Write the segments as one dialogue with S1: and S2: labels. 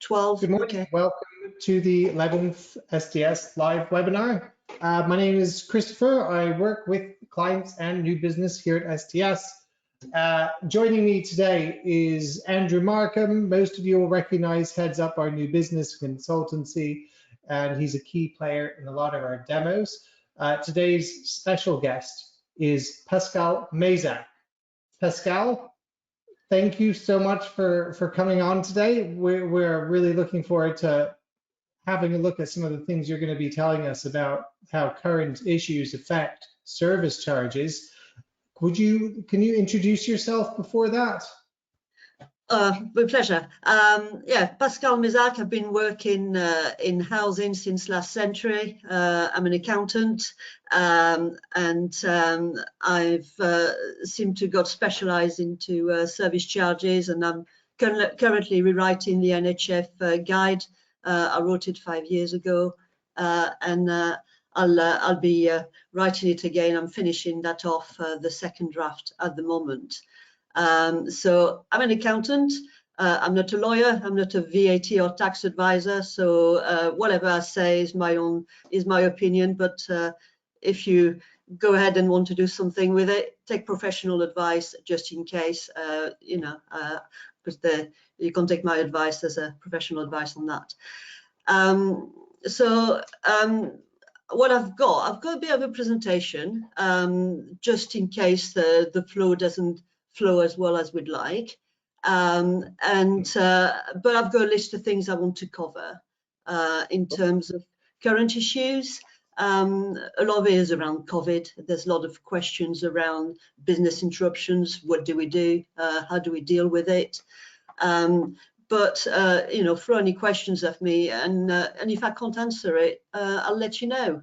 S1: 12.
S2: Good morning.
S1: Okay.
S2: Welcome to the 11th SDS live webinar. My name is Christopher. I work with clients and new business here at SDS. Joining me today is Andrew Markham. Most of you will recognize heads up our new business consultancy, and he's a key player in a lot of our demos. Today's special guest is Pascale Mézac. Pascale, thank you so much for coming on today. We're really looking forward to having a look at some of the things you're going to be telling us about how current issues affect service charges. Can you introduce yourself before that?
S1: With pleasure. Yeah, Pascale Mézac. I've been working in housing since last century. I'm an accountant, and I've seemed to got specialised into service charges, and I'm currently rewriting the NHF guide. I wrote it 5 years ago, and I'll be writing it again. I'm finishing that off, the second draft at the moment. So I'm an accountant. I'm not a lawyer. I'm not a VAT or tax advisor. So whatever I say is my opinion. But if you go ahead and want to do something with it, take professional advice just in case. Because you can take my advice as a professional advice on that. What I've got a bit of a presentation just in case the flow doesn't flow as well as we'd like, but I've got a list of things I want to cover in terms of current issues. A lot of it is around COVID. There's a lot of questions around business interruptions. What do we do? How do we deal with it? But throw any questions at me, and if I can't answer it, I'll let you know.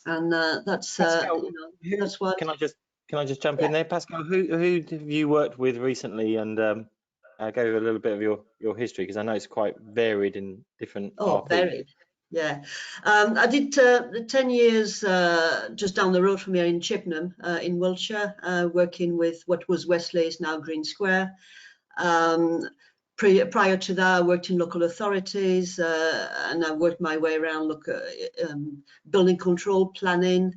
S1: That's that's what.
S3: Can I just jump in there, Pascale? Who have you worked with recently, and go a little bit of your history, because I know it's quite varied in different.
S1: Oh, varied. Yeah, I did 10 years just down the road from here in Chippenham, in Wiltshire, working with what was Wesley's, now Green Square. Prior to that, I worked in local authorities, and I worked my way around building control, planning,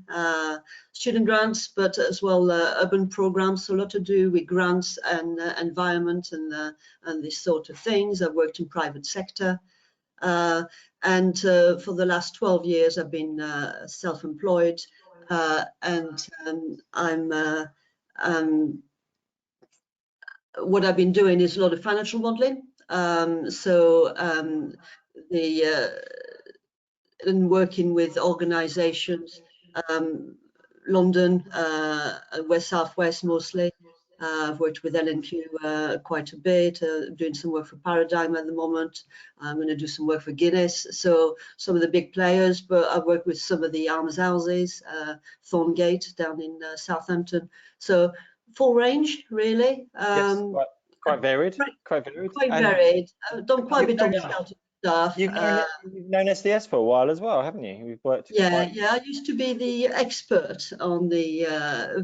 S1: student grants, but as well urban programs. So a lot to do with grants and environment and this sort of things. I worked in private sector, and for the last 12 years, I've been self-employed, and what I've been doing is a lot of financial modelling. And working with organisations, London, West Southwest mostly. I've worked with L&Q quite a bit, doing some work for Paradigm at the moment. I'm going to do some work for Guinness, so some of the big players, but I've worked with some of the arms houses, Thorngate down in Southampton. So full range, really.
S3: Yes, quite varied.
S1: Quite varied. I've done quite a bit on scouting stuff.
S3: You've known SDS for a while as well, haven't you? We've worked.
S1: Yeah. I used to be the expert on the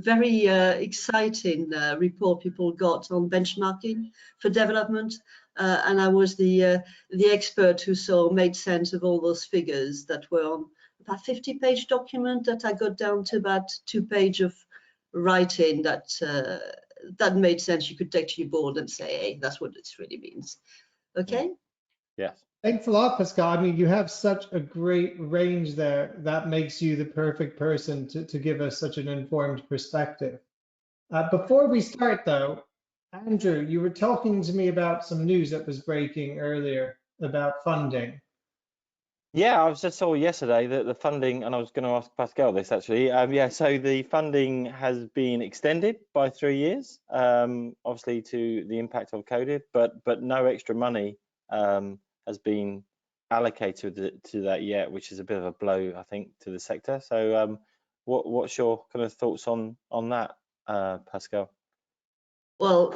S1: very exciting report people got on benchmarking for development, and I was the expert who made sense of all those figures that were on about 50-page document that I got down to about 2 pages of writing that made sense. You could take to your board and say, hey, that's what this really means. Okay.
S3: Yes.
S2: Thanks a lot, Pascale. I mean, you have such a great range there. That makes you the perfect person to give us such an informed perspective. Before we start, though, Andrew, you were talking to me about some news that was breaking earlier about funding.
S3: Yeah, I was just saw yesterday that the funding, and I was going to ask Pascale this actually. So the funding has been extended by 3 years, obviously to the impact of COVID, but no extra money has been allocated to that yet, which is a bit of a blow, I think, to the sector. So what's your kind of thoughts on that, Pascale?
S1: Well,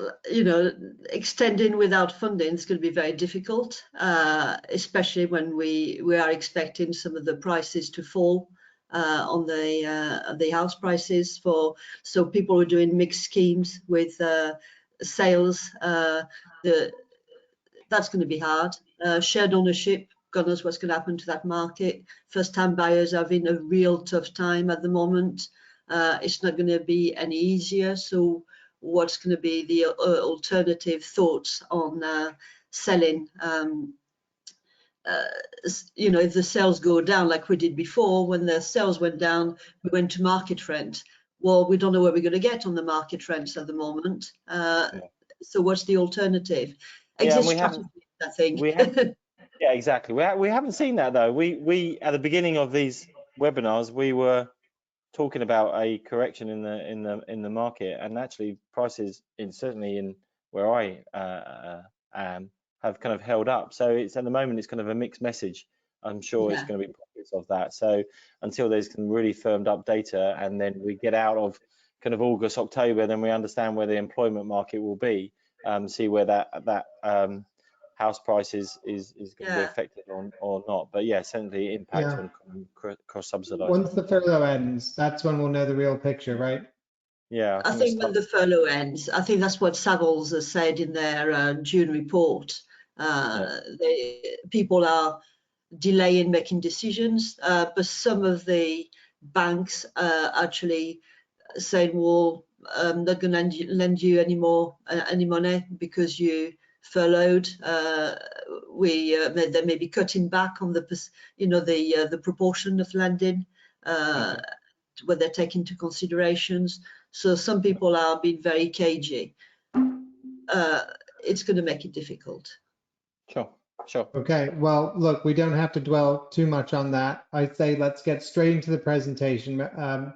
S1: extending without funding is going to be very difficult, especially when we are expecting some of the prices to fall on the house prices. So people are doing mixed schemes with sales. That That's going to be hard. Shared ownership, God knows what's going to happen to that market. First-time buyers are having a real tough time at the moment. It's not going to be any easier. So what's going to be the alternative thoughts on selling? You know, if the sales go down like we did before, when the sales went down, we went to market rent. Well, we don't know what we're going to get on the market rents at the moment. So what's the alternative? Exit strategy, I think.
S3: Yeah, exactly. We haven't seen that though. We at the beginning of these webinars, we were talking about a correction in the market, and actually prices certainly in where I am have kind of held up. So it's at the moment it's kind of a mixed message. I'm sure it's going to be pockets of that. So until there's some really firmed up data, and then we get out of kind of August, October, then we understand where the employment market will be, see where that house price is going to be affected on or not. But yeah, certainly impact on cross subsidized.
S2: Once the furlough ends, that's when we'll know the real picture, right?
S3: Yeah,
S1: I think when the furlough ends, I think that's what Savills has said in their June report. People are delaying making decisions, but some of the banks actually saying, well, I'm not going to lend you any money because you furloughed. They may be cutting back on the proportion of lending where they take into considerations. So some people are being very cagey. It's going to make it difficult.
S3: Sure.
S2: Okay, well, look, we don't have to dwell too much on that. I'd say let's get straight into the presentation.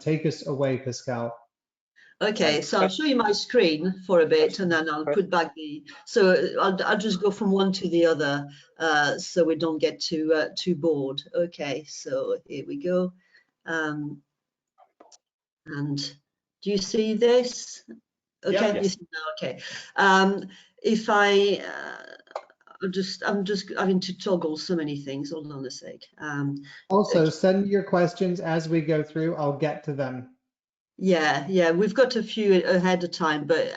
S2: Take us away, Pascale.
S1: Okay, so I'll show you my screen for a bit, and then I'll put back so I'll just go from one to the other, so we don't get too bored. Okay, so here we go. And do you see this? Okay,
S3: yes.
S1: you see now. Okay. If I'm just having to toggle so many things. Hold on a sec.
S2: Also, send your questions as we go through. I'll get to them.
S1: Yeah, we've got a few ahead of time, but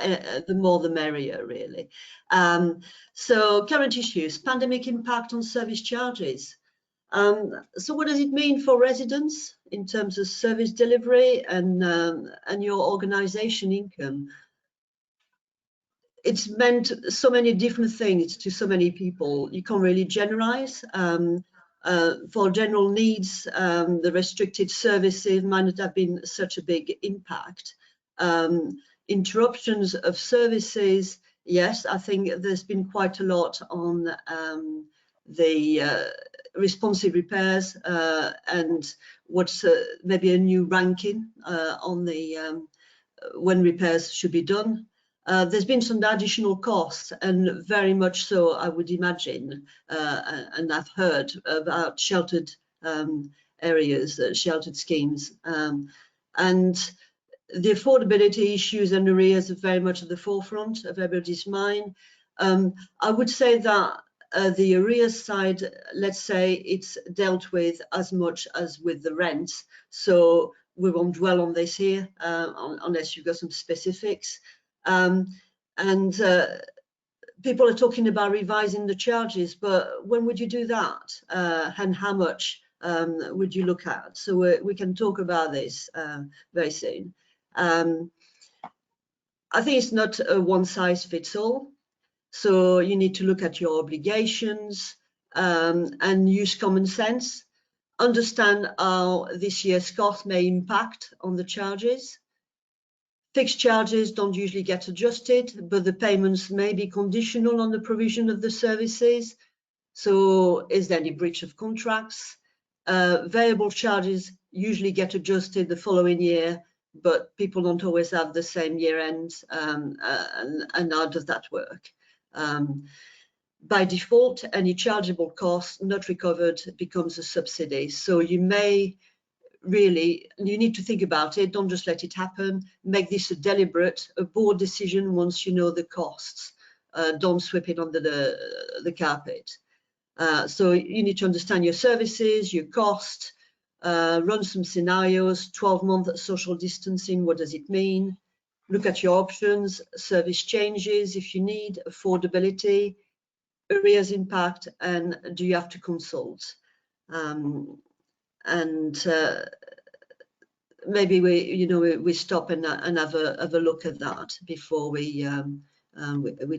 S1: the more the merrier, really. So current issues, pandemic impact on service charges. So what does it mean for residents in terms of service delivery and your organization income? It's meant so many different things to so many people. You can't really generalize. For general needs, the restricted services might not have been such a big impact. Interruptions of services, yes, I think there's been quite a lot on the responsive repairs and what's maybe a new ranking on the when repairs should be done. There's been some additional costs, and very much so, I would imagine, and I've heard about sheltered areas, sheltered schemes, and the affordability issues and arrears are very much at the forefront of everybody's mind. I would say that the arrears side, let's say it's dealt with as much as with the rent, so we won't dwell on this here unless you've got some specifics. People are talking about revising the charges, but when would you do that? And how much would you look at? So we can talk about this very soon. I think it's not a one size fits all. So you need to look at your obligations and use common sense. Understand how this year's cost may impact on the charges. Fixed charges don't usually get adjusted, but the payments may be conditional on the provision of the services. So is there any breach of contracts? Variable charges usually get adjusted the following year, but people don't always have the same year end, and how does that work? By default, any chargeable cost not recovered becomes a subsidy. So you need to think about it. Don't just let it happen. Make this a board decision once you know the costs. Don't sweep it under the carpet. So you need to understand your services, your cost, run some scenarios, 12-month social distancing, what does it mean? Look at your options, service changes if you need, affordability, arrears impact, and do you have to consult? Maybe we stop and have a look at that before we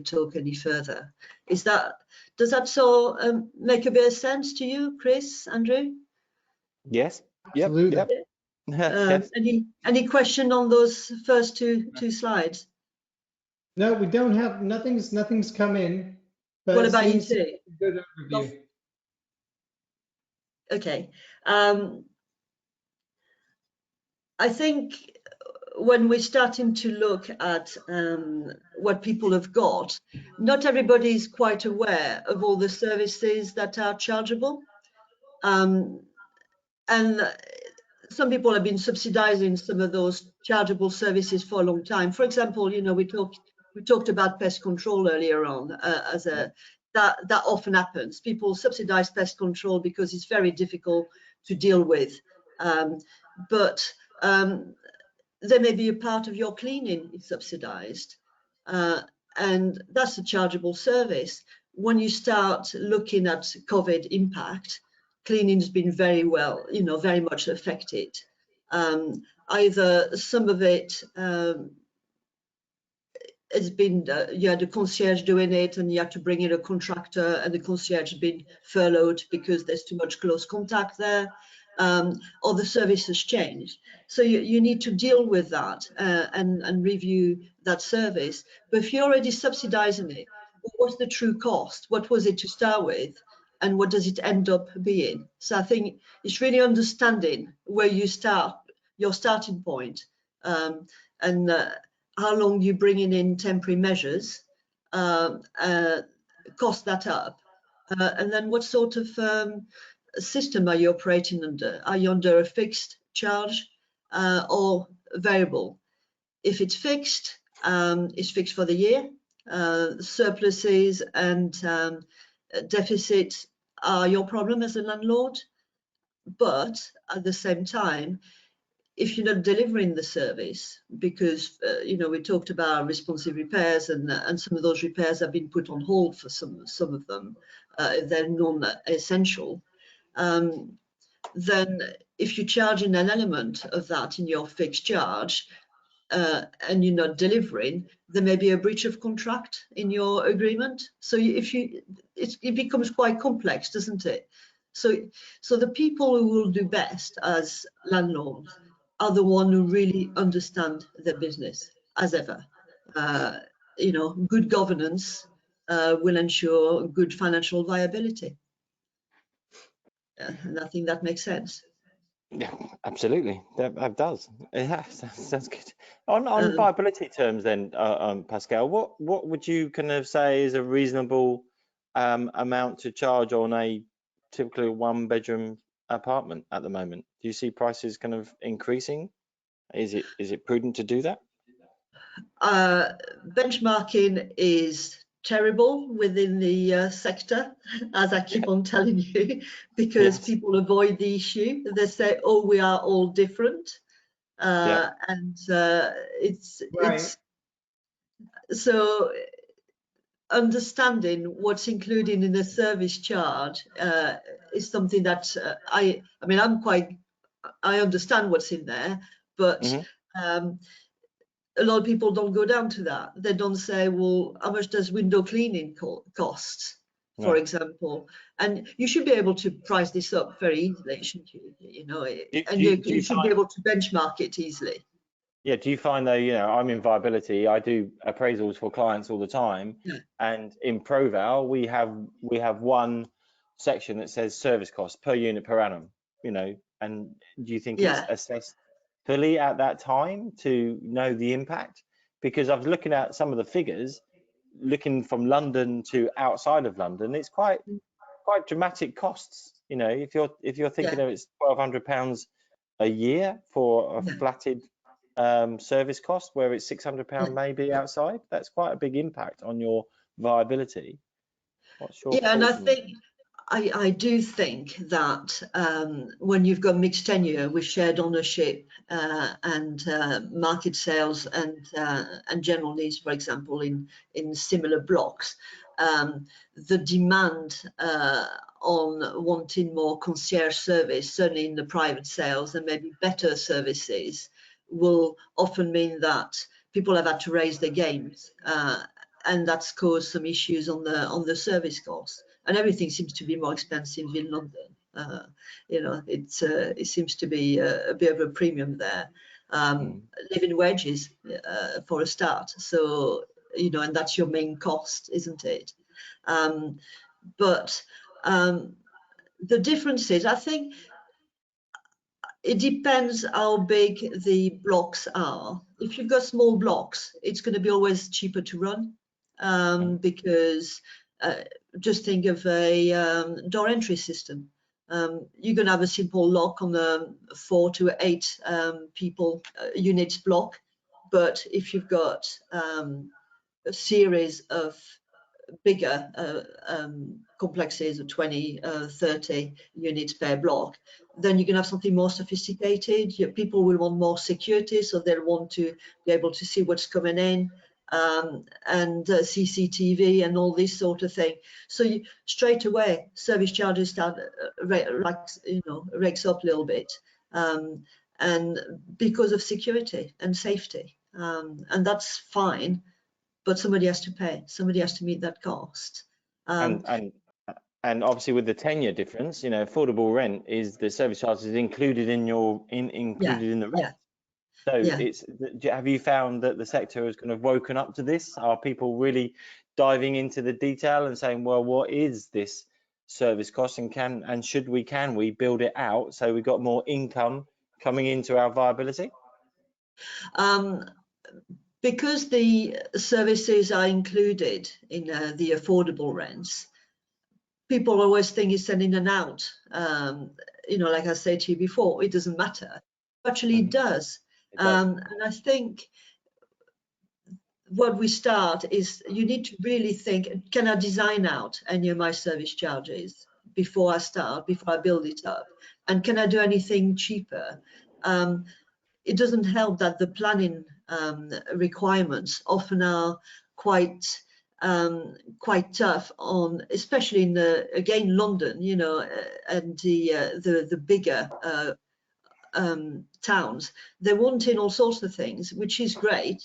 S1: talk any further. Does that so make a bit of sense to you, Chris, Andrew?
S3: Yes.
S2: Absolutely.
S3: Yep. Yes.
S1: Any question on those first two slides?
S2: No, we don't have, nothing's come in, but
S1: What
S2: it
S1: about you
S2: seems
S1: two?
S2: a good overview.
S1: Okay. I think when we're starting to look at what people have got, not everybody is quite aware of all the services that are chargeable. And some people have been subsidizing some of those chargeable services for a long time. For example, we talked about pest control earlier on that often happens. People subsidize pest control because it's very difficult to deal with. But there may be a part of your cleaning is subsidized, and that's a chargeable service. When you start looking at COVID impact, cleaning's been very much affected. Either some of it has been, you had a concierge doing it and you had to bring in a contractor, and the concierge has been furloughed because there's too much close contact there, or the service has changed. So you need to deal with that and review that service. But if you're already subsidizing it, what's the true cost? What was it to start with? And what does it end up being? So I think it's really understanding where you start, your starting point, and how long you're bringing in temporary measures, cost that up, and then what sort of system are you operating under? Are you under a fixed charge or variable? If it's fixed for the year. Surpluses and deficits are your problem as a landlord, but at the same time, if you're not delivering the service, because we talked about responsive repairs, and some of those repairs have been put on hold for some of them, they're non-essential, then if you're charging an element of that in your fixed charge, and you're not delivering, there may be a breach of contract in your agreement. So it becomes quite complex, doesn't it? So the people who will do best as landlords are the ones who really understand their business, as ever. Good governance will ensure good financial viability. And I think that makes sense.
S3: Yeah, absolutely. That does. Yeah, sounds good. On viability terms, then, Pascale, what would you kind of say is a reasonable amount to charge on a typically one-bedroom apartment at the moment? Do you see prices kind of increasing? Is it prudent to do that?
S1: Benchmarking is terrible within the sector, as I keep on telling you, because people avoid the issue. They say, "Oh, we are all different," and it's so understanding what's included in the service charge is something that I understand what's in there, but a lot of people don't go down to that. They don't say, well, how much does window cleaning cost, for example? And you should be able to price this up very easily, shouldn't you? You should be able to benchmark it easily.
S3: Yeah, do you find though, I'm in viability, I do appraisals for clients all the time, and in ProVal we have one section that says service cost per unit per annum, and do you think it's assessed fully at that time to know the impact? Because I was looking at some of the figures, looking from London to outside of London, it's quite dramatic costs. If you're thinking of it's £1,200 a year for a flatted service cost, where it's £600 maybe outside, that's quite a big impact on your viability. What's your
S1: and I think I do think that when you've got mixed tenure with shared ownership and market sales and general needs, for example, in similar blocks, the demand on wanting more concierge service, certainly in the private sales, and maybe better services, will often mean that people have had to raise their games, and that's caused some issues on the service costs. And everything seems to be more expensive in London. It seems to be a bit of a premium there. Living wages for a start. So, and that's your main cost, isn't it? But the difference is, I think, it depends how big the blocks are. If you've got small blocks, it's going to be always cheaper to run because just think of a door entry system. You're going to have a simple lock on the 4 to 8 people units block, but if you've got a series of bigger complexes of 20, 30 units per block, then you can have something more sophisticated. People will want more security, so they'll want to be able to see what's coming in, and CCTV and all this sort of thing. So straight away, service charges start rakes up a little bit, and because of security and safety, and that's fine. But somebody has to pay. Somebody has to meet that cost.
S3: And obviously with the tenure difference, affordable rent is the service charge is included in in the rent. So have you found that the sector has kind of woken up to this? Are people really diving into the detail and saying, well, what is this service cost, and can we build it out so we've got more income coming into our viability?
S1: Because the services are included in the affordable rents, people always think it's an in and out. Like I said to you before, it doesn't matter. Actually, it does. And I think what we start is you need to really think, can I design out any of my service charges before I build it up? And can I do anything cheaper? It doesn't help that the planning requirements often are quite tough on, especially in London, and the bigger towns. They're wanting all sorts of things, which is great.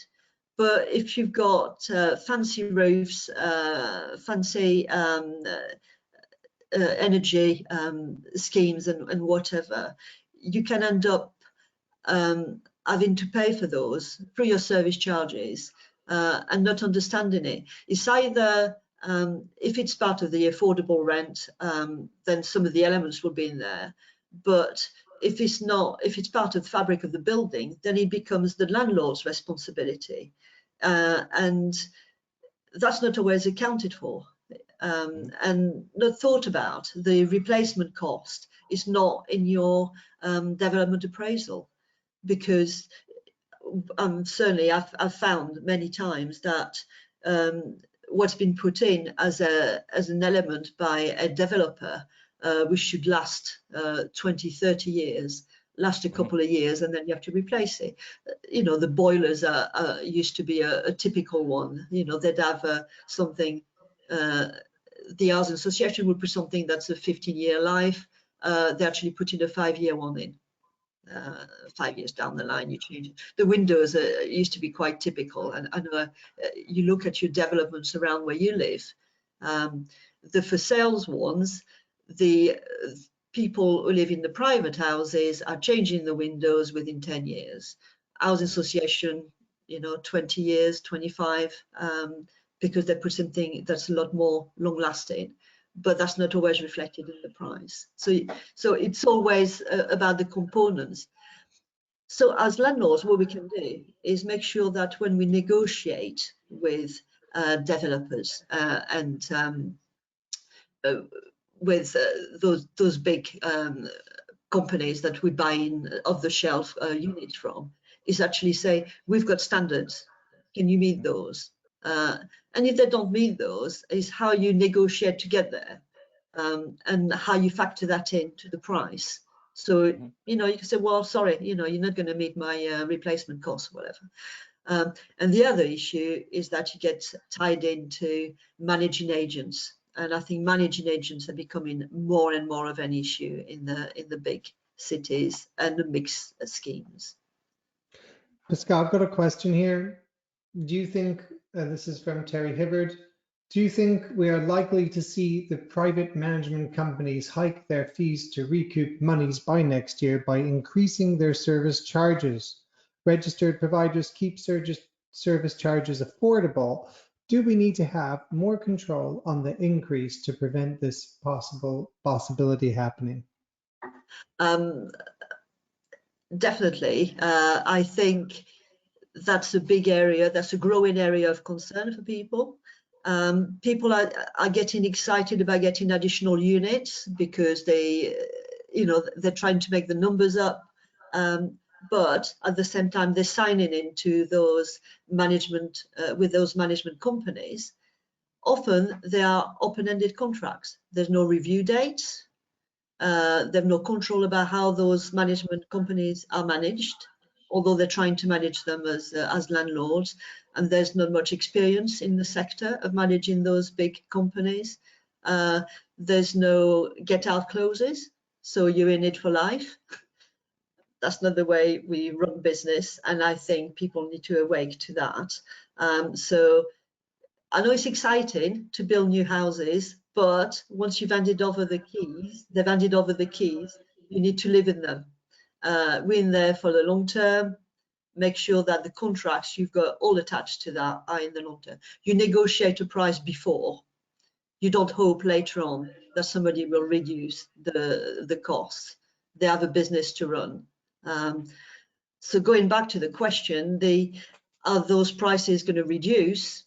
S1: But if you've got fancy roofs, fancy energy schemes and whatever, you can end up having to pay for those through your service charges and not understanding it. It's either, if it's part of the affordable rent, then some of the elements will be in there. But if it's not, if it's part of the fabric of the building, then it becomes the landlord's responsibility. And that's not always accounted for and not thought about. The replacement cost is not in your development appraisal, because certainly I've found many times that what's been put in as an element by a developer, which should last 20, 30 years, last a couple of years, and then you have to replace it. The boilers used to be a typical one. They'd have something, the housing association would put something that's a 15-year life. They actually put in a 5-year one in. 5 years down the line, you change it. The windows used to be quite typical, and you look at your developments around where you live. The for sales ones, the people who live in the private houses are changing the windows within 10 years. Housing association, 20 years, 25, because they put something that's a lot more long-lasting. But that's not always reflected in the price. So it's always about the components. So as landlords, what we can do is make sure that when we negotiate with developers and with those big companies that we buy in off-the-shelf units from, is actually say, we've got standards. Can you meet those? And if they don't meet those, is how you negotiate to get there. and how you factor that into the price. So, you know, you can say, well, sorry, you know, you're not going to meet my replacement cost or whatever. And the other issue is that you get tied into managing agents. And I think managing agents are becoming more and more of an issue in the big cities and the mixed schemes.
S2: Pascale, I've got a question here. Do you think, this is from Terry Hibbard, do you think we are likely to see the private management companies hike their fees to recoup monies by next year by increasing their service charges? Registered providers keep service charges affordable. Do we need to have more control on the increase to prevent this possibility happening?
S1: Definitely. I think that's a big area, that's a growing area of concern for people. People are getting excited about getting additional units because they, you know, they're trying to make the numbers up. But at the same time, they're signing into those management, with those management companies. Often they are open-ended contracts. There's no review dates. They have no control about how those management companies are managed, although they're trying to manage them as landlords. And there's not much experience in the sector of managing those big companies. There's no get-out clauses, so you're in it for life. That's not the way we run business, and I think people need to awake to that. So I know it's exciting to build new houses, but once you've handed over the keys, they've handed over the keys, you need to live in them. We're in there for the long term. Make sure that the contracts you've got all attached to that are in the long term. You negotiate a price before. You don't hope later on that somebody will reduce the costs. They have a business to run. So going back to the question, are those prices going to reduce?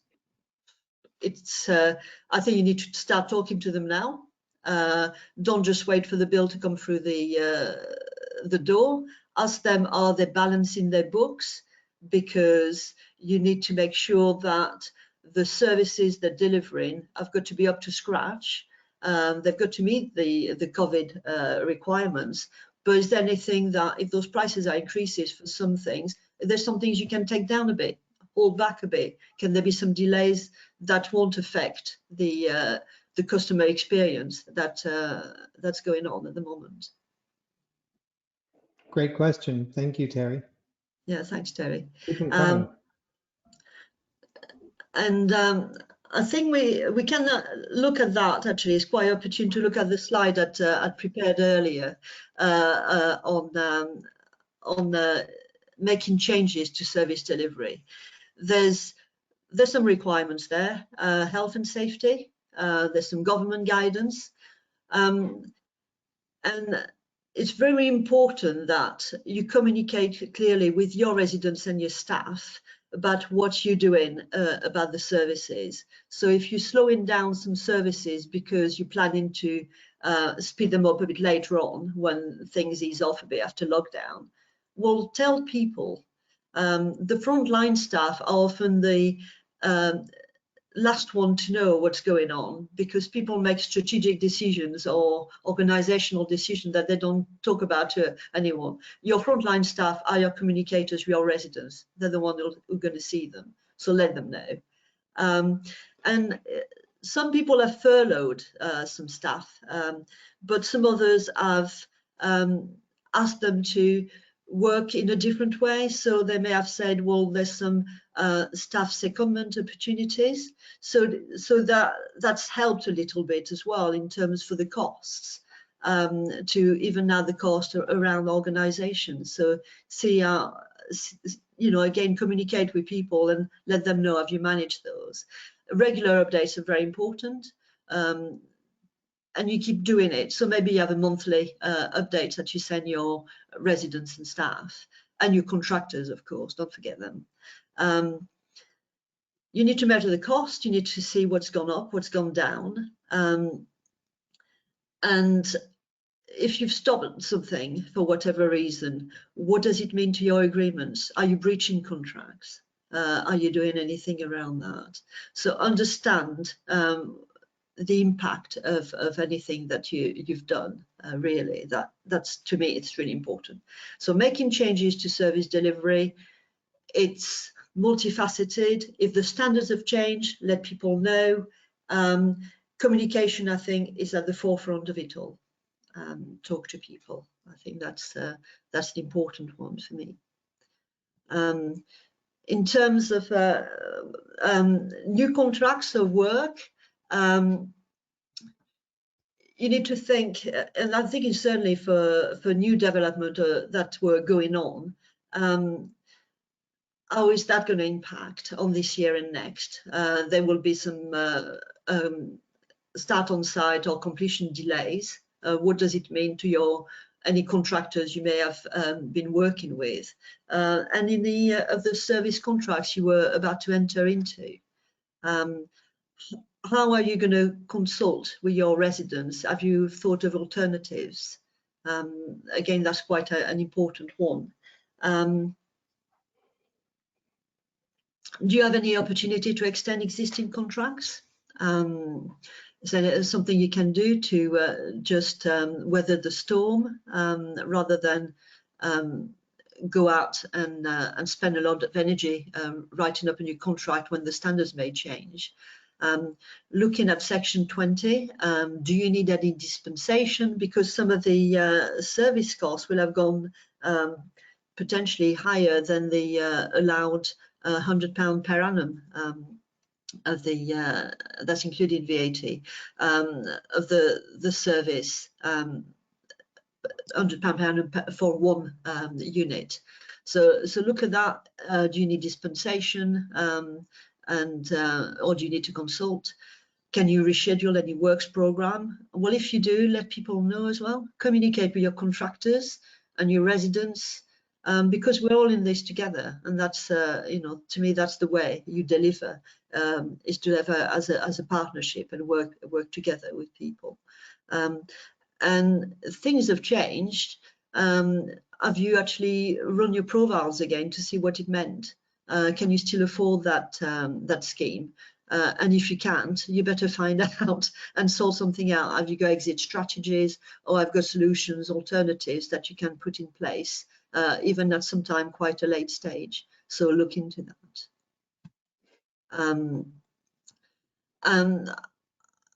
S1: It's I think you need to start talking to them now. Don't just wait for the bill to come through the door. Ask them, are they balancing their books? Because you need to make sure that the services they're delivering have got to be up to scratch. They've got to meet the COVID requirements. But is there anything that, if those prices are increases for some things, there's some things you can take down a bit, hold back a bit? Can there be some delays that won't affect the customer experience that's going on at the moment?
S2: Great question. Thank you, Terry.
S1: Yeah, thanks, Terry.
S2: Keep them coming.
S1: I think we can look at that. Actually, it's quite opportune to look at the slide that I'd prepared earlier on making changes to service delivery. There's some requirements there, health and safety. There's some government guidance, and it's very important that you communicate clearly with your residents and your staff about what you're doing about the services. So if you're slowing down some services because you're planning to speed them up a bit later on when things ease off a bit after lockdown, well, tell people. The frontline staff are often the last one to know what's going on, because people make strategic decisions or organizational decisions that they don't talk about to anyone. Your frontline staff are your communicators, your residents. They're the ones who are going to see them, so let them know. And some people have furloughed some staff, but some others have asked them to work in a different way. So they may have said, well, there's some staff secondment opportunities. So that's helped a little bit as well in terms for the costs, to even out the cost around organizations. So see, you know, again, communicate with people and let them know, have you managed those? Regular updates are very important. And you keep doing it. So maybe you have a monthly update that you send your residents and staff, and your contractors, of course, don't forget them. You need to measure the cost. You need to see what's gone up, what's gone down. And if you've stopped something for whatever reason, what does it mean to your agreements? Are you breaching contracts? Are you doing anything around that? So understand the impact of anything that you've done. Really, that's to me, it's really important. So making changes to service delivery, it's multifaceted. If the standards have changed, let people know. Communication, I think, is at the forefront of it all. Talk to people. I think that's an important one for me. In terms of new contracts of work, you need to think, and I'm thinking certainly for new development that were going on, how is that going to impact on this year and next? There will be some start on site or completion delays. What does it mean to any contractors you may have been working with? And in the service contracts you were about to enter into, how are you going to consult with your residents? Have you thought of alternatives? Again, that's quite an important one. Do you have any opportunity to extend existing contracts? Is there something you can do to just weather the storm rather than go out and spend a lot of energy writing up a new contract when the standards may change? Looking at section 20, do you need any dispensation? Because some of the service costs will have gone potentially higher than the allowed £100 per annum of the that's included VAT of the service, £100 per annum for one unit. So look at that. Do you need dispensation, or do you need to consult? Can you reschedule any works program? Well, if you do, let people know as well. Communicate with your contractors and your residents. Because we're all in this together, and that's to me that's the way you deliver, is to have as a partnership and work together with people. And things have changed. Have you actually run your profiles again to see what it meant? Can you still afford that scheme? And if you can't, you better find out and sort something out. Have you got exit strategies, or have got solutions, alternatives that you can put in place? Even at some time quite a late stage, so look into that. And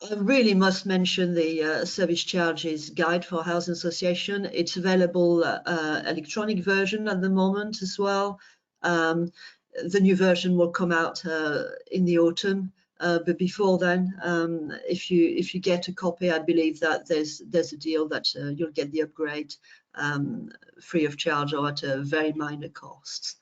S1: I really must mention the service charges guide for housing association. It's available electronic version at the moment as well. The new version will come out in the autumn, but before then, if you get a copy, I believe that there's a deal that you'll get the upgrade free of charge or at a very minor cost.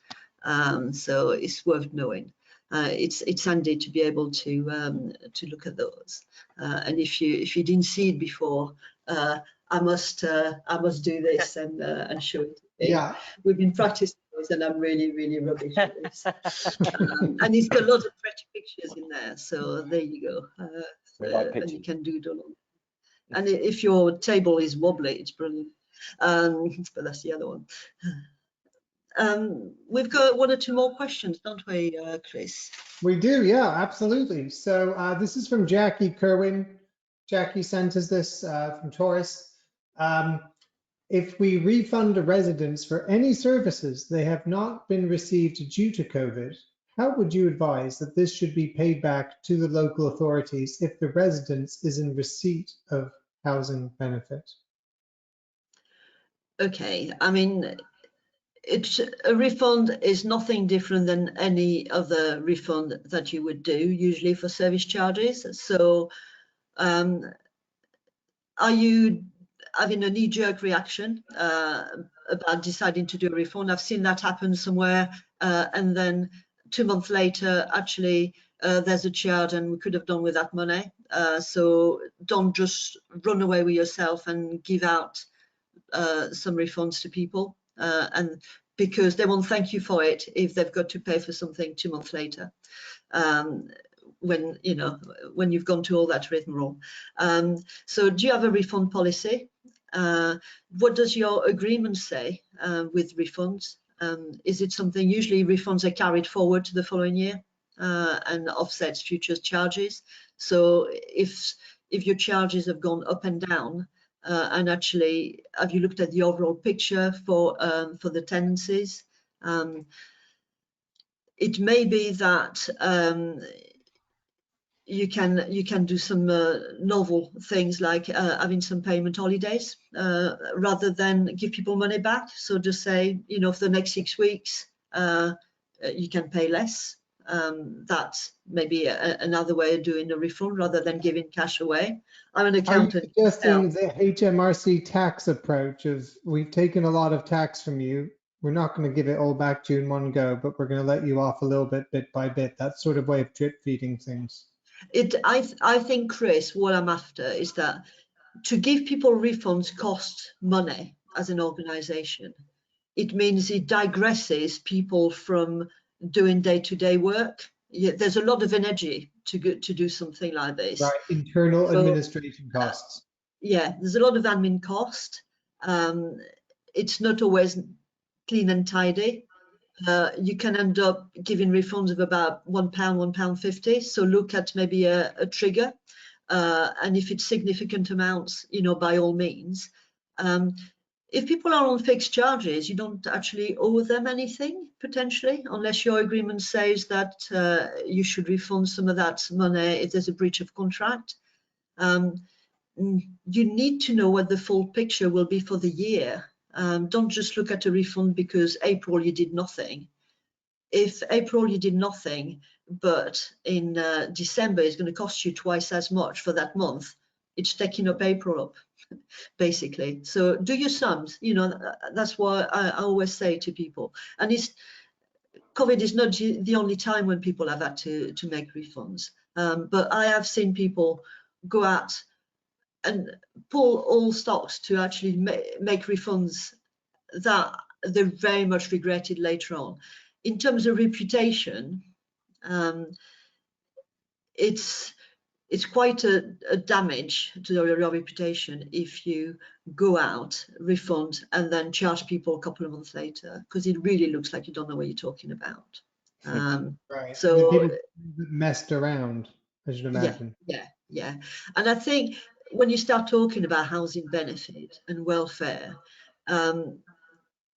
S1: So it's worth knowing. It's handy to be able to look at those. And if you didn't see it before, I must do this and show it.
S2: Yeah,
S1: we've been practicing this, and I'm really rubbish at this. And it's got a lot of pretty pictures in there, so there you go. And you can do it all. And if your table is wobbly, it's brilliant. But that's the other one. We've got one or two more questions, don't we, Chris?
S2: we do. Yeah, absolutely. So this is from Jackie Kerwin. Jackie sent us this from Taurus. If we refund a residents for any services they have not been received due to COVID, how would you advise that this should be paid back to the local authorities if the residence is in receipt of housing benefit?
S1: Okay, I mean, a refund is nothing different than any other refund that you would do, usually for service charges. So are you having a knee-jerk reaction about deciding to do a refund? I've seen that happen somewhere, and then 2 months later, actually, there's a charge and we could have done with that money. So don't just run away with yourself and give out some refunds to people, and because they won't thank you for it if they've got to pay for something 2 months later. When you've gone to all that rigmarole. So do you have a refund policy? What does your agreement say with refunds? Is it something, usually refunds are carried forward to the following year and offsets future charges. So if your charges have gone up and down, and actually, have you looked at the overall picture for the tenancies? It may be that you can do some novel things like having some payment holidays rather than give people money back. So just say, you know, for the next 6 weeks, you can pay less. That's maybe another way of doing a refund rather than giving cash away. I'm an accountant.
S2: Are you suggesting the HMRC tax approach of, we've taken a lot of tax from you, we're not going to give it all back to you in one go, but we're going to let you off a little bit by bit, that sort of way of drip feeding things?
S1: I think, Chris, what I'm after is that to give people refunds costs money as an organization. It means it digresses people from doing day-to-day work. There's a lot of energy to do something like this.
S2: Right, internal administration costs.
S1: Yeah, there's a lot of admin cost. It's not always clean and tidy. You can end up giving refunds of about £1, £1.50. So look at maybe a trigger, and if it's significant amounts, you know, by all means. If people are on fixed charges, you don't actually owe them anything potentially, unless your agreement says that you should refund some of that money if there's a breach of contract. You need to know what the full picture will be for the year. Don't just look at a refund because April you did nothing. If April you did nothing, but in December it's going to cost you twice as much for that month, it's taking up April up, basically. So do your sums. You know, that's what I always say to people. And COVID is not the only time when people have had to make refunds. But I have seen people go out and pull all stocks to actually make refunds that they're very much regretted later on. In terms of reputation, it's quite a damage to your reputation if you go out, refund, and then charge people a couple of months later, because it really looks like you don't know what you're talking about.
S2: Right.
S1: So
S2: the people messed around, I should imagine.
S1: Yeah. And I think when you start talking about housing benefit and welfare,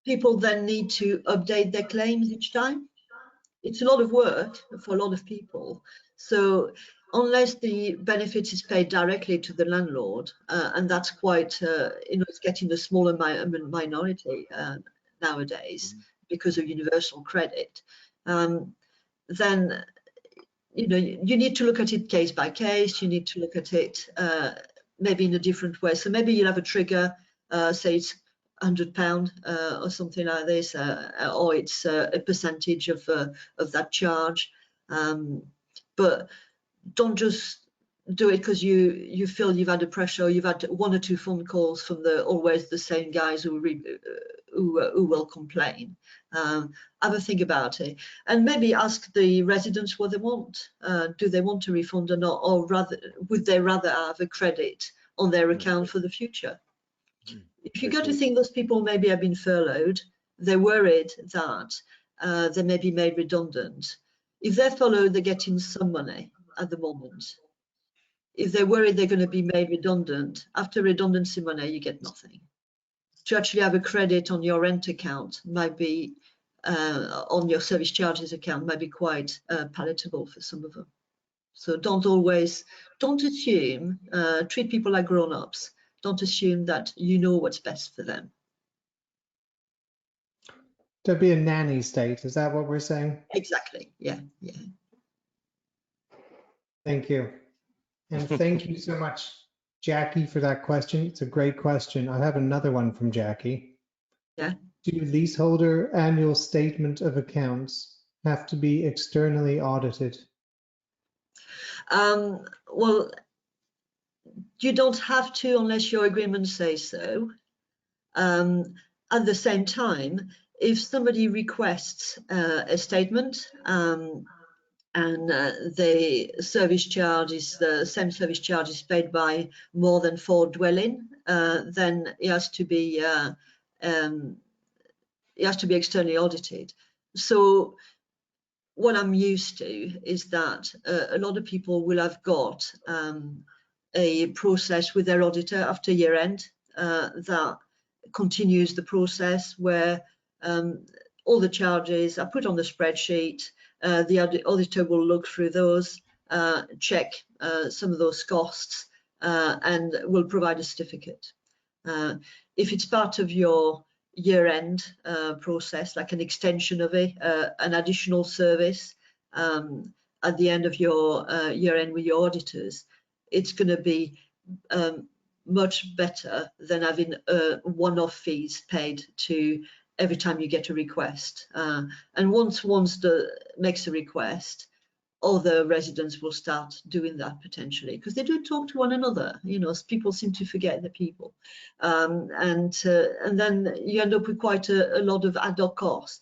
S1: people then need to update their claims each time. It's a lot of work for a lot of people. So unless the benefit is paid directly to the landlord, and that's quite, it's getting a smaller minority nowadays because of universal credit, then you need to look at it case by case. You need to look at it maybe in a different way. So maybe you'll have a trigger, say it's £100 or something like this, or it's a percentage of that charge. But don't just do it because you feel you've had a pressure, or you've had 1 or 2 phone calls from always the same guys who will complain. Have a think about it, and maybe ask the residents what they want. Do they want a refund or not, or rather would they rather have a credit on their account for the future? If you go to think those people maybe have been furloughed, they're worried that they may be made redundant. If they're furloughed, they're getting some money at the moment. If they're worried they're going to be made redundant, after redundancy money, you get nothing. To actually have a credit on your rent account might be, on your service charges account, might be quite palatable for some of them. So don't assume, treat people like grown-ups. Don't assume that you know what's best for them.
S2: There'd be a nanny state, is that what we're saying?
S1: Exactly, yeah.
S2: Thank you. And thank you so much, Jackie, for that question. It's a great question. I have another one from Jackie.
S1: Yeah.
S2: Do leaseholder annual statement of accounts have to be externally audited?
S1: Well, you don't have to unless your agreement says so. At the same time, if somebody requests a statement and the service charge is the same service charge is paid by more than 4 dwelling, then it has to be externally audited. So what I'm used to is that a lot of people will have got a process with their auditor after year end that continues the process where all the charges are put on the spreadsheet. The auditor will look through those, check some of those costs, and will provide a certificate. If it's part of your year-end process, like an extension of it, an additional service at the end of your year-end with your auditors, it's going to be much better than having one-off fees paid to every time you get a request. And once makes a request, other residents will start doing that potentially, because they do talk to one another. You know, people seem to forget the people, and then you end up with quite a lot of ad hoc costs.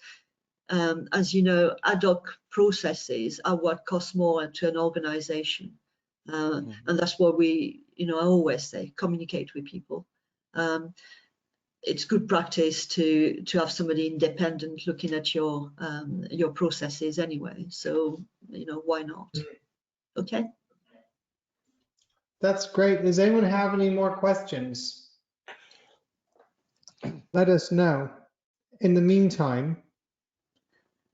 S1: As you know, ad hoc processes are what costs more to an organisation, and that's what we, I always say, communicate with people. It's good practice to have somebody independent looking at your processes anyway. So, why not? Okay.
S2: That's great. Does anyone have any more questions? Let us know. In the meantime,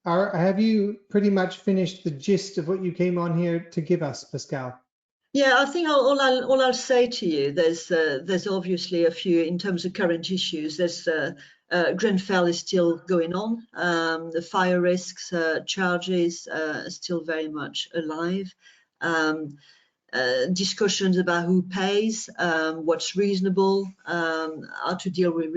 S2: have you pretty much finished the gist of what you came on here to give us, Pascale?
S1: Yeah, I think all I'll say to you, there's obviously a few in terms of current issues. There's Grenfell is still going on. The fire risks charges are still very much alive. Discussions about who pays, what's reasonable, how to deal with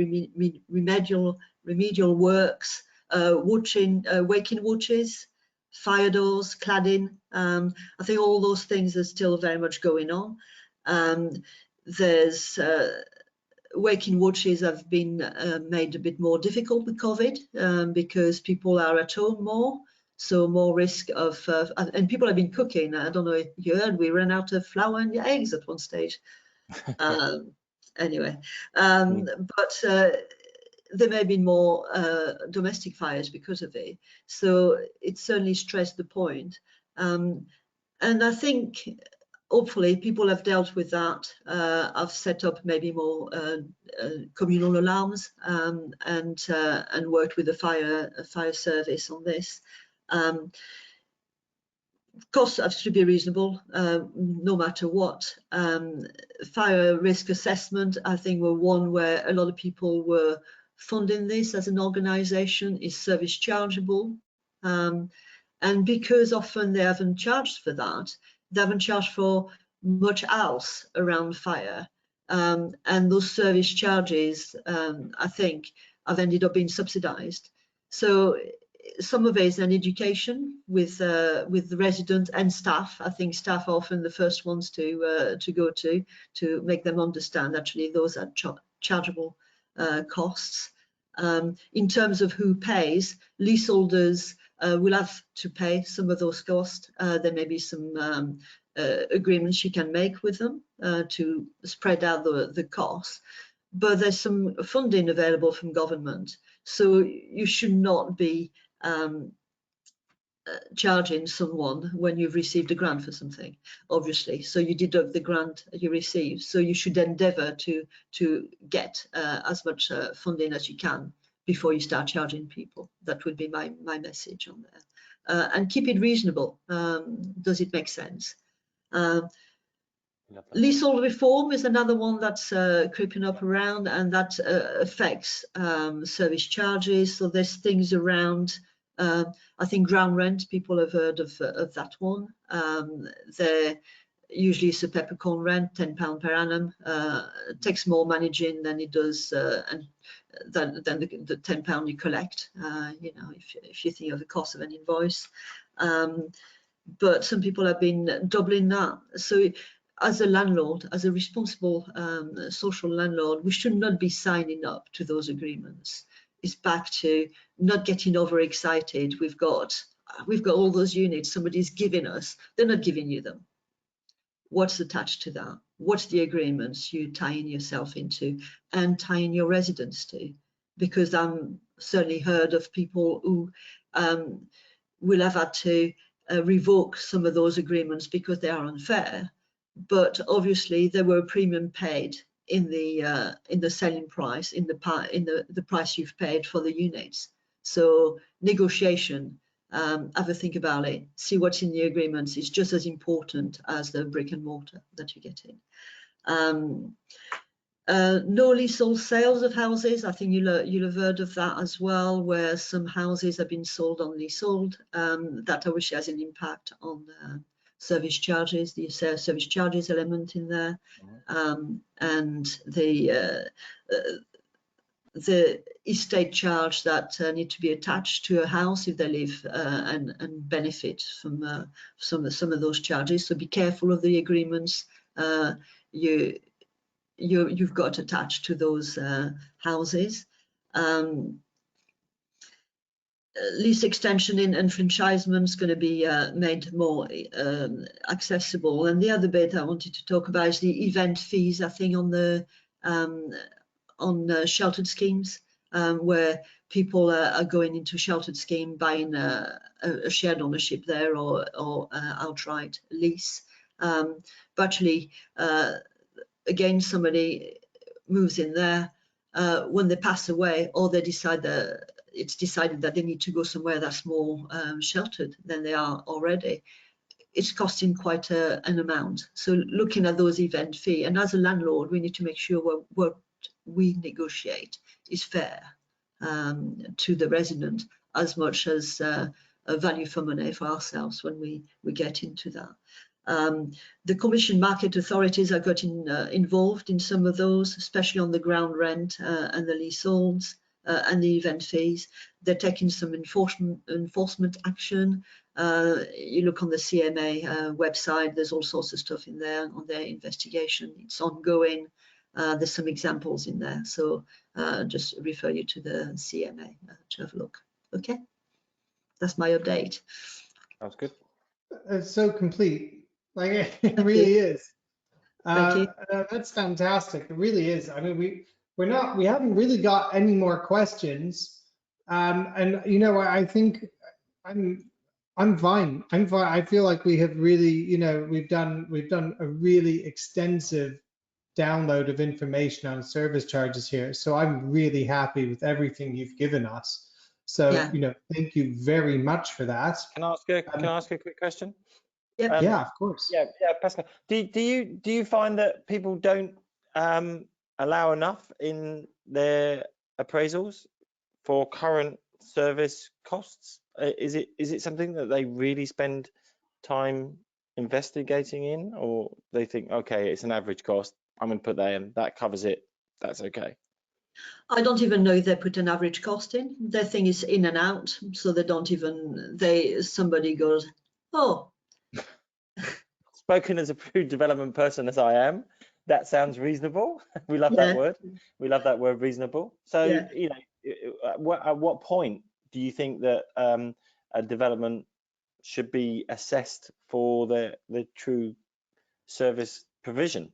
S1: remedial works, waking watches, fire doors, cladding. I think all those things are still very much going on. There's waking watches have been made a bit more difficult with COVID because people are at home more, so more risk of, and people have been cooking. I don't know if you heard, we ran out of flour and eggs at one stage. Anyway, but there may be more domestic fires because of it. So it certainly stressed the point. And I think hopefully people have dealt with that. I've set up maybe more communal alarms and worked with the fire service on this. Costs have to be reasonable, no matter what. Fire risk assessment, I think, were one where a lot of people were funding this as an organisation. Is service chargeable? And because often they haven't charged for that, they haven't charged for much else around fire. And those service charges, I think, have ended up being subsidised. So some of it is an education with the residents and staff. I think staff are often the first ones to go to make them understand actually those are chargeable costs. In terms of who pays, leaseholders will have to pay some of those costs. There may be some agreements you can make with them to spread out the costs, but there's some funding available from government, so you should not be charging someone when you've received a grant for something, obviously. So you deduct the grant you received. So you should endeavour to get as much funding as you can before you start charging people. That would be my message on there. And keep it reasonable. Does it make sense? Leasehold reform is another one that's creeping up around, and that affects service charges. So there's things around, I think ground rent, people have heard of that one. They're usually it's a peppercorn rent, £10 per annum. It takes more managing than it does than the £10 you collect, if you think of the cost of an invoice. But some people have been doubling that. So as a landlord, as a responsible social landlord, we should not be signing up to those agreements. It's back to not getting overexcited. We've got all those units somebody's giving us. They're not giving you them. What's attached to that? What's the agreements you tying yourself into and tying your residents to? Because I'm certainly heard of people who will have had to revoke some of those agreements because they are unfair. But obviously there were a premium paid in the selling price, in the price you've paid for the units. So negotiation, have a think about it, see what's in the agreements is just as important as the brick and mortar that you get in. No leasehold sales of houses. I think you'll have heard of that as well, where some houses have been sold on leasehold. That obviously has an impact on service charges, the service charges element in there, and the estate charge that need to be attached to a house if they live and benefit from some of those charges. So be careful of the agreements you've got attached to those houses. Lease extension and enfranchisement is going to be made more accessible. And the other bit I wanted to talk about is the event fees, I think, on the sheltered schemes, where people are going into sheltered scheme, buying a shared ownership there or outright lease. But actually, again, somebody moves in there when they pass away, or they decide that it's decided that they need to go somewhere that's more sheltered than they are already. It's costing quite an amount. So looking at those event fee, and as a landlord, we need to make sure what we negotiate is fair to the resident, as much as a value for money for ourselves when we get into that. The commission market authorities are getting involved in some of those, especially on the ground rent and the leaseholds and the event fees. They're taking some enforcement action. You look on the CMA website, there's all sorts of stuff in there on their investigation. It's ongoing. There's some examples in there. So just refer you to the CMA to have a look. Okay, that's my update.
S3: Sounds good.
S2: It's so complete. Like it really is.
S1: Thank you.
S2: That's fantastic. It really is. I mean, we haven't really got any more questions. And you know, I think I'm fine. I feel like we have really, you know, we've done a really extensive download of information on service charges here. So I'm really happy with everything you've given us. So,
S1: Yeah.
S2: you know, thank you very much for that.
S3: Can I ask a quick question?
S1: Yep.
S2: Yeah, of course.
S3: Yeah, Pascal. Do you find that people don't allow enough in their appraisals for current service costs? Is it something that they really spend time investigating in, or they think, okay, it's an average cost, I'm going to put that in, that covers it, that's okay?
S1: I don't even know if they put an average cost in. Their thing is in and out, so they don't even. Somebody goes, oh.
S3: Spoken as a food development person as I am, that sounds reasonable. We love that word. We love that word, reasonable. So,
S1: Yeah.
S3: you know, at what point do you think that a development should be assessed for the true service provision?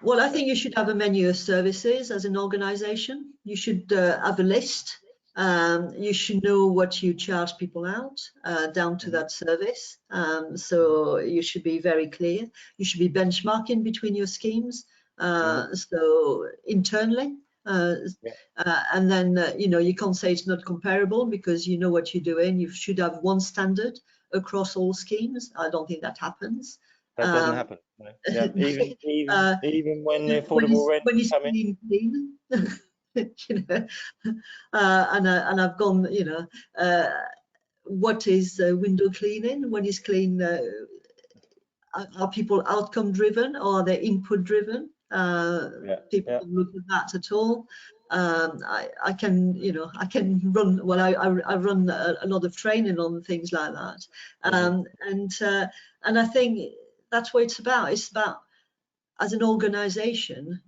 S1: Well, I think you should have a menu of services as an organization. You should have a list. You should know what you charge people out down to that service. So you should be very clear. You should be benchmarking between your schemes. So internally, and then, you know, you can't say it's not comparable because you know what you're doing. You should have one standard across all schemes. I don't think that happens.
S3: That doesn't happen. No. Yeah. Even when the affordable rent come in.
S1: Clean, you know, and I've gone, you know, what is window cleaning? When is clean? Are people outcome driven or are they input driven? People don't look at that at all. I can, you know, I can run. Well, I run a lot of training on things like that, and I think that's what it's about. It's about, as an organization,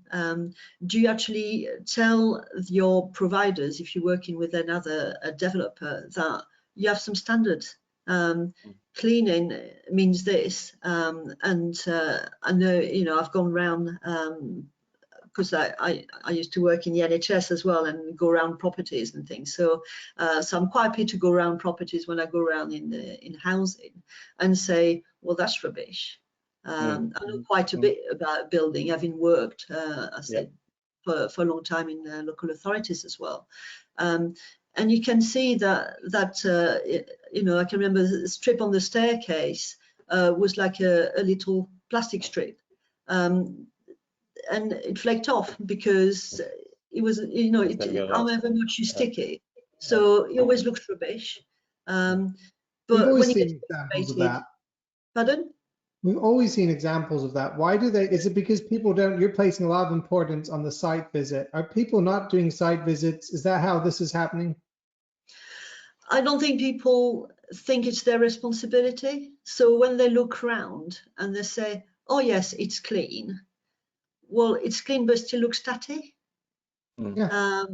S1: do you actually tell your providers, if you're working with another developer, that you have some standards? Cleaning means this, and I know, you know, I've gone around because I used to work in the NHS as well and go around properties and things. So I'm quite happy to go around properties when I go around in housing and say, well, that's rubbish. I know quite a bit about building, having worked, I said, for a long time in local authorities as well. And you can see that you know, I can remember the strip on the staircase was like a little plastic strip, and it flaked off because it was, you know, however much you stick it, so it always looks rubbish.
S2: We've
S1: But
S2: always
S1: when you
S2: seen
S1: get
S2: examples of
S1: renovated,
S2: that.
S1: pardon?
S2: We've always seen examples of that. Why do they? Is it because people don't? You're placing a lot of importance on the site visit. Are people not doing site visits? Is that how this is happening?
S1: I don't think people think it's their responsibility. So when they look around and they say, oh yes, it's clean. Well, it's clean, but still looks tatty.
S2: Yeah.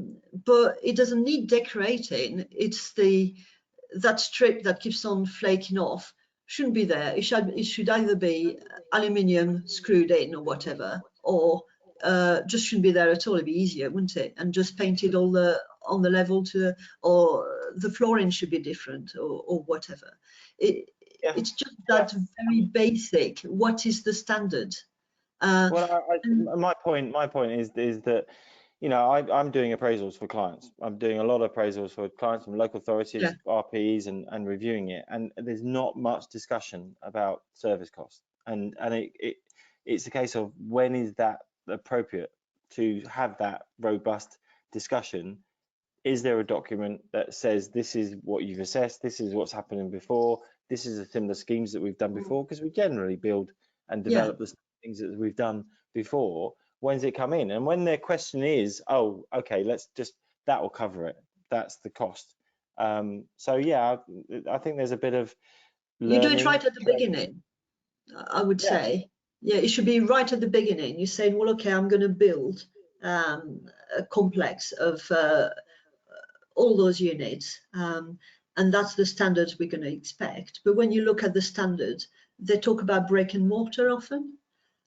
S1: But it doesn't need decorating. It's that strip that keeps on flaking off shouldn't be there. It should either be aluminium screwed in or whatever, or just shouldn't be there at all. It'd be easier, wouldn't it? And just painted all on the level or the flooring should be different or whatever. It's just that very basic. What is the standard?
S3: Well, my point is that, you know, I'm doing appraisals for clients. I'm doing a lot of appraisals for clients from local authorities, RPs, and reviewing it. And there's not much discussion about service costs. And it's a case of when is that appropriate to have that robust discussion? Is there a document that says this is what you've assessed, this is what's happening before, this is the similar schemes that we've done before? Because we generally build and develop the things that we've done before. When's it come in? And when their question is, oh, okay, that will cover it. That's the cost. So yeah, I think there's a bit of learning.
S1: You do it right at the beginning, I would say. Yeah, it should be right at the beginning. You're saying, well, okay, I'm going to build a complex of all those units, and that's the standards we're going to expect. But when you look at the standards, they talk about brick and mortar often,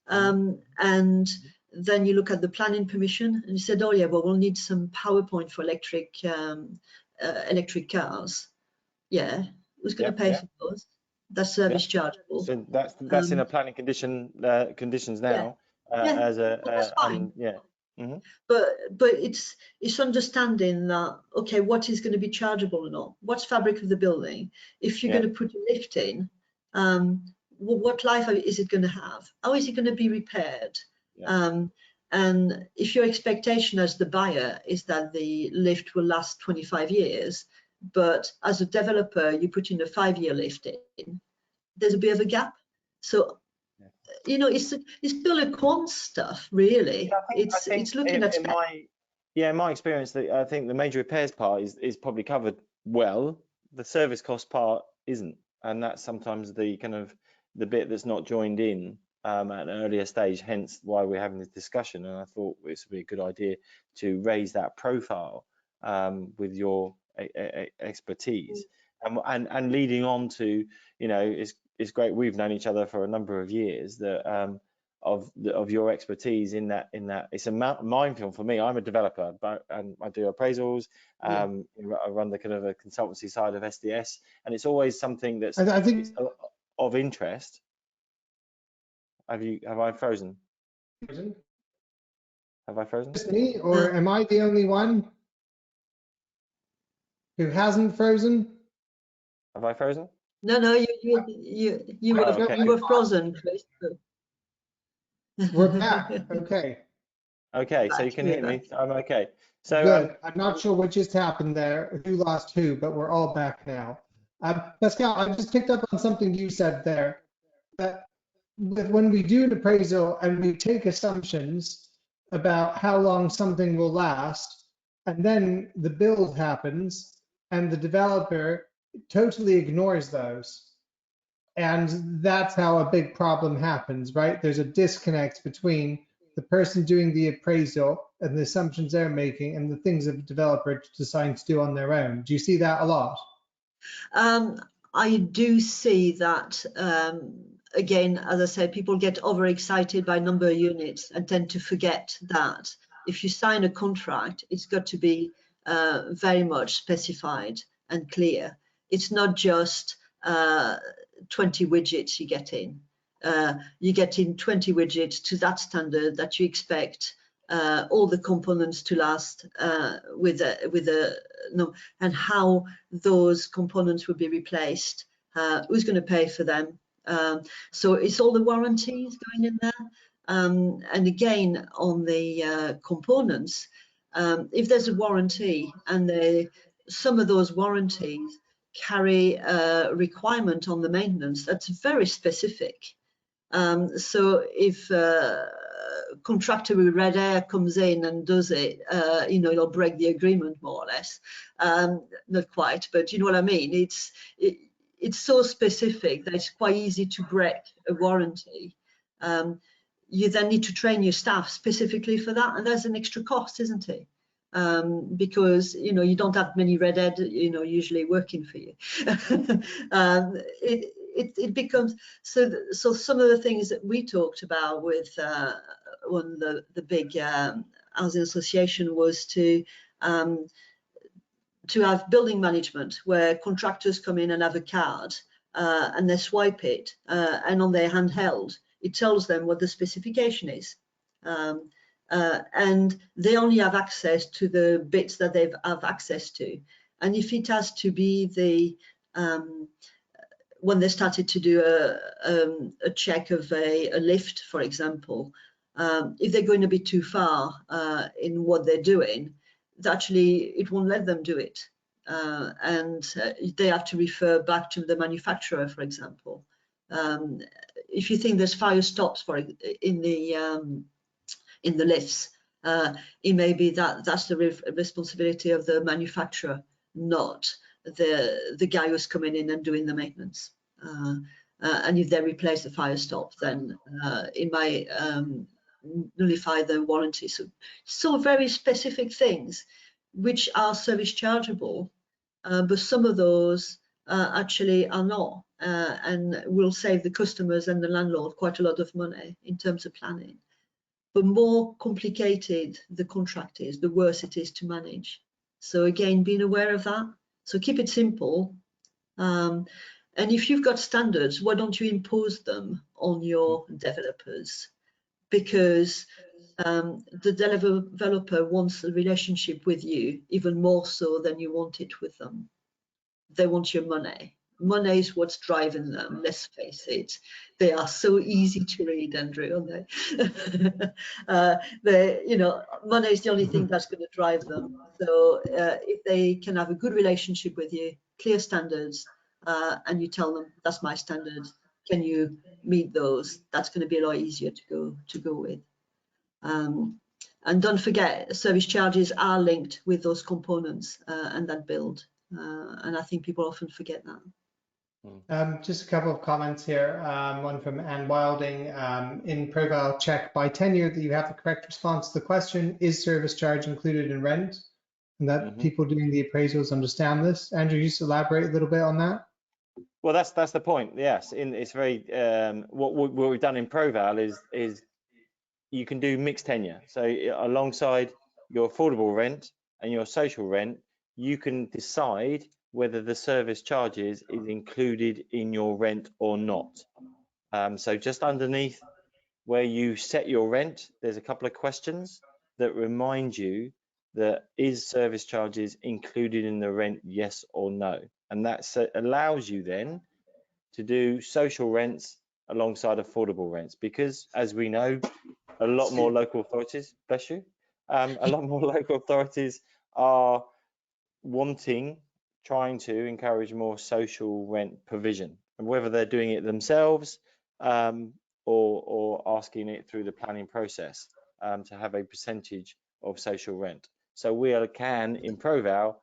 S1: and then you look at the planning permission, and you said, oh yeah, well, we'll need some PowerPoint for electric cars. Yeah, who's going to pay for those? That's service chargeable.
S3: So that's in a planning conditions now.
S1: That's fine. But it's understanding that, okay, what is going to be chargeable or not? What's fabric of the building? If you're going to put a lift in, what life is it going to have? How is it going to be repaired? And if your expectation as the buyer is that the lift will last 25 years, but as a developer, you put in a 5-year lift in, there's a bit of a gap. So, you know, it's still a quant stuff, really. I think it's looking at
S3: in my experience, I think the major repairs part is probably covered well. The service cost part isn't, and that's sometimes the kind of the bit that's not joined in at an earlier stage. Hence why we're having this discussion. And I thought this would be a good idea to raise that profile with your expertise, and leading on to, you know, it's great. We've known each other for a number of years. That of your expertise in that it's a minefield for me. I'm a developer, and I do appraisals. I run the kind of a consultancy side of SDS, and it's always something that's
S2: I think
S3: of interest. Have I frozen? Have I frozen?
S2: Just me, or am I the only one who hasn't frozen?
S3: Have I frozen?
S1: No, you were frozen, Chris.
S2: We're back. Okay.
S3: Okay, so you can hear me. I'm okay. So
S2: good. I'm not sure what just happened there, who lost who, but we're all back now. Pascale, I just picked up on something you said there, that when we do an appraisal and we take assumptions about how long something will last, and then the build happens and the developer totally ignores those. And that's how a big problem happens, right? There's a disconnect between the person doing the appraisal and the assumptions they're making and the things that the developer decides to do on their own. Do you see that a lot?
S1: I do see that again, as I said, people get overexcited by number of units and tend to forget that if you sign a contract, it's got to be very much specified and clear. It's not just 20 widgets you get in. You get in 20 widgets to that standard that you expect all the components to last and how those components will be replaced, who's going to pay for them. So it's all the warranties going in there. And again, on the components, if there's a warranty and some of those warranties carry a requirement on the maintenance that's very specific. So if contractor with red hair comes in and does it, it'll break the agreement more or less. Not quite, but you know what I mean. It's so specific that it's quite easy to break a warranty. You then need to train your staff specifically for that, and there's an extra cost, isn't it? Because you don't have many redhead usually working for you. It becomes so some of the things that we talked about with one of the big housing association was to have building management where contractors come in and have a card and they swipe it and on their handheld it tells them what the specification is. And they only have access to the bits that they have access to. And if it has to be the when they started to do a check of a lift, for example, if they're going to be too far in what they're doing, actually it won't let them do it. And they have to refer back to the manufacturer, for example. If you think there's fire stops in the lifts, it may be that's the responsibility of the manufacturer, not the guy who's coming in and doing the maintenance. And if they replace the fire stop, then it might nullify the warranty. So very specific things which are service chargeable, but some of those actually are not, and will save the customers and the landlord quite a lot of money in terms of planning. The more complicated the contract is, the worse it is to manage. So again, being aware of that. So keep it simple. And if you've got standards, why don't you impose them on your developers? Because the developer wants a relationship with you even more so than you want it with them. They want your money. Money is what's driving them, let's face it. They are so easy to read, Andrew, aren't they? Money is the only thing that's going to drive them. So if they can have a good relationship with you, clear standards, and you tell them, that's my standards, can you meet those? That's going to be a lot easier to go with. And don't forget, service charges are linked with those components and that build. And I think people often forget that.
S2: Just a couple of comments here. One from Anne Wilding. In profile, check by tenure that you have the correct response to the question, is service charge included in rent? And that people doing the appraisals understand this. Andrew, just elaborate a little bit on that.
S3: Well, that's the point. Yes, it's very what we've done in Proval is you can do mixed tenure. So alongside your affordable rent and your social rent, you can decide whether the service charges is included in your rent or not. So just underneath where you set your rent, there's a couple of questions that remind you that is service charges included in the rent, yes or no? And that allows you then to do social rents alongside affordable rents, because as we know, a lot more local authorities, bless you, a lot more local authorities are trying to encourage more social rent provision, and whether they're doing it themselves or asking it through the planning process to have a percentage of social rent. So we can in Proval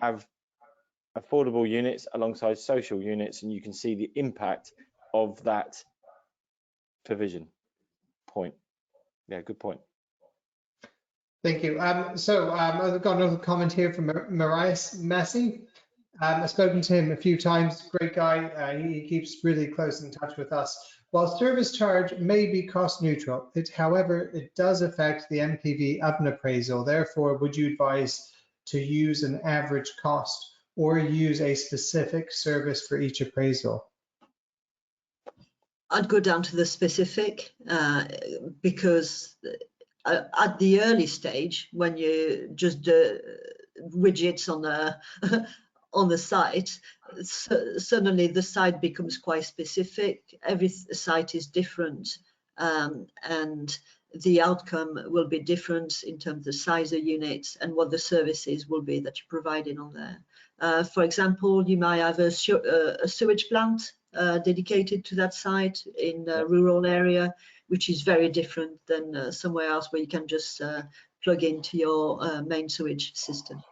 S3: have affordable units alongside social units, and you can see the impact of that provision. Point. Yeah, good point.
S2: Thank you. I've got another comment here from Marias Messi. I've spoken to him a few times. Great guy. He keeps really close in touch with us. While service charge may be cost neutral, however, it does affect the NPV of an appraisal. Therefore, would you advise to use an average cost or use a specific service for each appraisal?
S1: I'd go down to the specific because at the early stage, when you just widgets on the on the site, suddenly the site becomes quite specific. Every site is different, and the outcome will be different in terms of the size of units and what the services will be that you're providing on there. For example, you might have a sewage plant dedicated to that site in a rural area, which is very different than somewhere else where you can just plug into your main sewage system.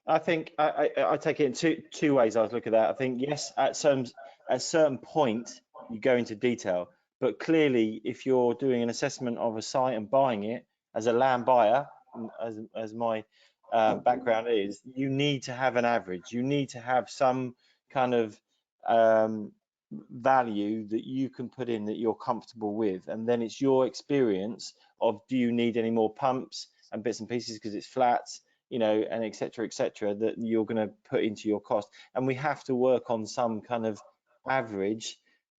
S3: I think I take it in two ways. I was looking at that. I think yes, at a certain point you go into detail, but clearly if you're doing an assessment of a site and buying it as a land buyer, as my background is, you need to have an average. You need to have some kind of value that you can put in that you're comfortable with, and then it's your experience of, do you need any more pumps and bits and pieces because it's flats, you know, and et cetera, that you're going to put into your cost. And we have to work on some kind of average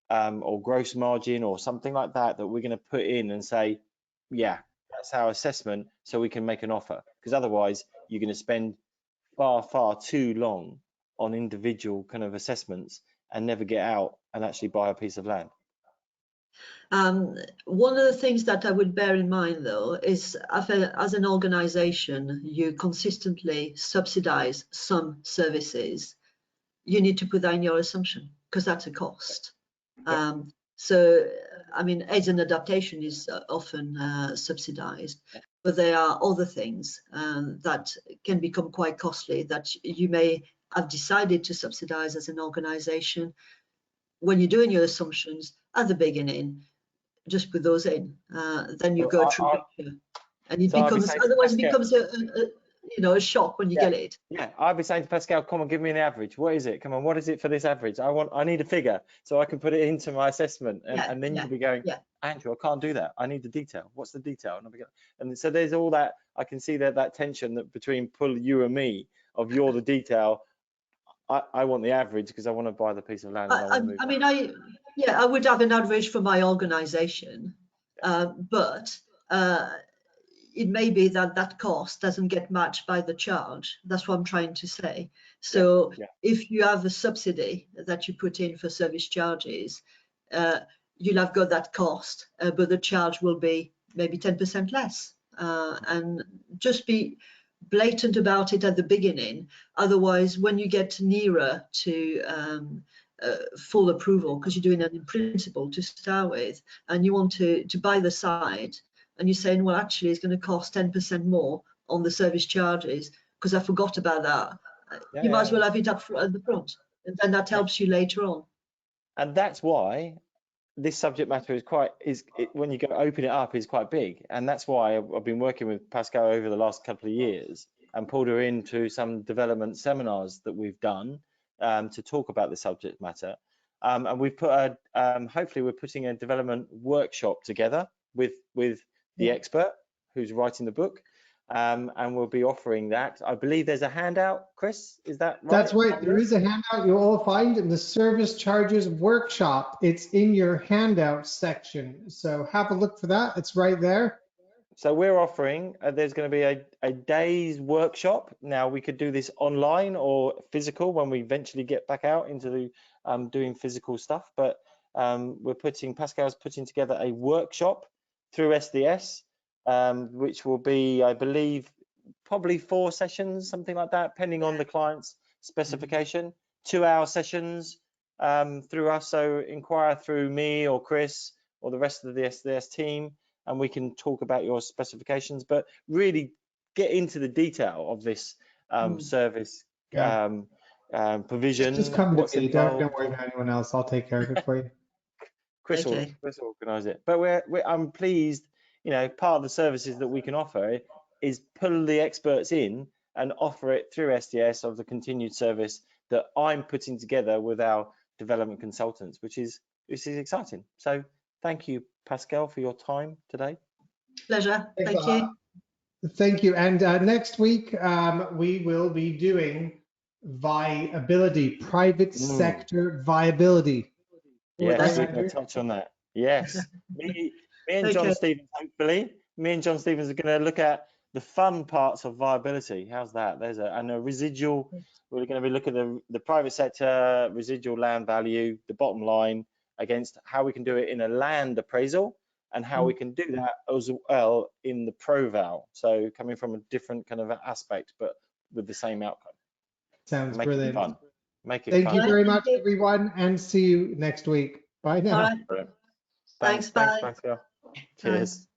S3: or gross margin or something like that we're going to put in and say, yeah, that's our assessment, so we can make an offer. Because otherwise you're going to spend far too long on individual kind of assessments and never get out and actually buy a piece of land.
S1: One of the things that I would bear in mind, though, is as an organization, you consistently subsidize some services. You need to put that in your assumption because that's a cost.
S3: Yep.
S1: So, I mean, aids and adaptation is often subsidized, but there are other things that can become quite costly that you may have decided to subsidize as an organization. When you're doing your assumptions at the beginning, just put those in. Then you go through picture, and it becomes, otherwise it becomes a shock when you get it.
S3: Yeah, I'd be saying to Pascale, come on, give me an average. What is it? Come on, what is it for this average? I need a figure so I can put it into my assessment. And then you'll be going, Andrew, I can't do that. I need the detail. What's the detail? And so there's all that. I can see that tension that between pull you and me of you're the detail. I want the average because I want to buy the piece of land.
S1: I would have an average for my organization, but it may be that cost doesn't get matched by the charge. That's what I'm trying to say. So if you have a subsidy that you put in for service charges, you'll have got that cost, but the charge will be maybe 10% less. And just be blatant about it at the beginning. Otherwise, when you get nearer to full approval, because you're doing it in principle to start with, and you want to buy the site, and you're saying, well, actually, it's going to cost 10% more on the service charges because I forgot about that. You might as well have it up at the front, and then that helps you later on.
S3: And that's why this subject matter when you go open it up is quite big, and that's why I've been working with Pascale over the last couple of years and pulled her into some development seminars that we've done to talk about the subject matter. And we've put hopefully we're putting a development workshop together with the expert who's writing the book, and we'll be offering that. I believe there's a handout, Chris, is that right?
S2: That's right, there is a handout you'll all find in the service charges workshop. It's in your handout section, so have a look for that. It's right there.
S3: So we're offering, there's going to be a day's workshop. Now we could do this online or physical when we eventually get back out into doing physical stuff, but Pascale's putting together a workshop through SDS, which will be, I believe, probably 4 sessions, something like that, depending on the client's specification. 2-hour sessions through us, so inquire through me or Chris or the rest of the SDS team, and we can talk about your specifications, but really get into the detail of this service provision.
S2: Just come to me, don't worry about anyone else, I'll take care of it for you.
S3: Chris will organise it. But I'm pleased, part of the services that we can offer is pull the experts in and offer it through SDS of the continued service that I'm putting together with our development consultants, which is this is exciting. So thank you, Pascale, for your time today.
S1: Pleasure.
S2: Thanks
S1: Thank
S2: a lot.
S1: you.
S2: Thank you. And next week, we will be doing viability, private sector viability.
S3: Yes,
S2: Right,
S3: we're going
S2: Andrew?
S3: to touch on that. Yes. Me and John
S1: Okay.
S3: Stevens, hopefully, me and John Stevens are going to look at the fun parts of viability. How's that? There's a residual. We're going to be looking at the private sector, residual land value, the bottom line against how we can do it in a land appraisal and how we can do that as well in the ProVal. So coming from a different kind of aspect, but with the same outcome.
S2: Sounds
S3: Make it
S2: brilliant.
S3: fun. Make it
S2: Thank
S3: fun.
S2: you very
S1: Thank
S2: much,
S1: you.
S2: everyone, and see you next week. Bye now.
S1: All right.
S3: Brilliant.
S1: Thanks.
S3: Thanks,
S1: Bye.
S3: Pascale.
S1: Bye.
S3: Cheers.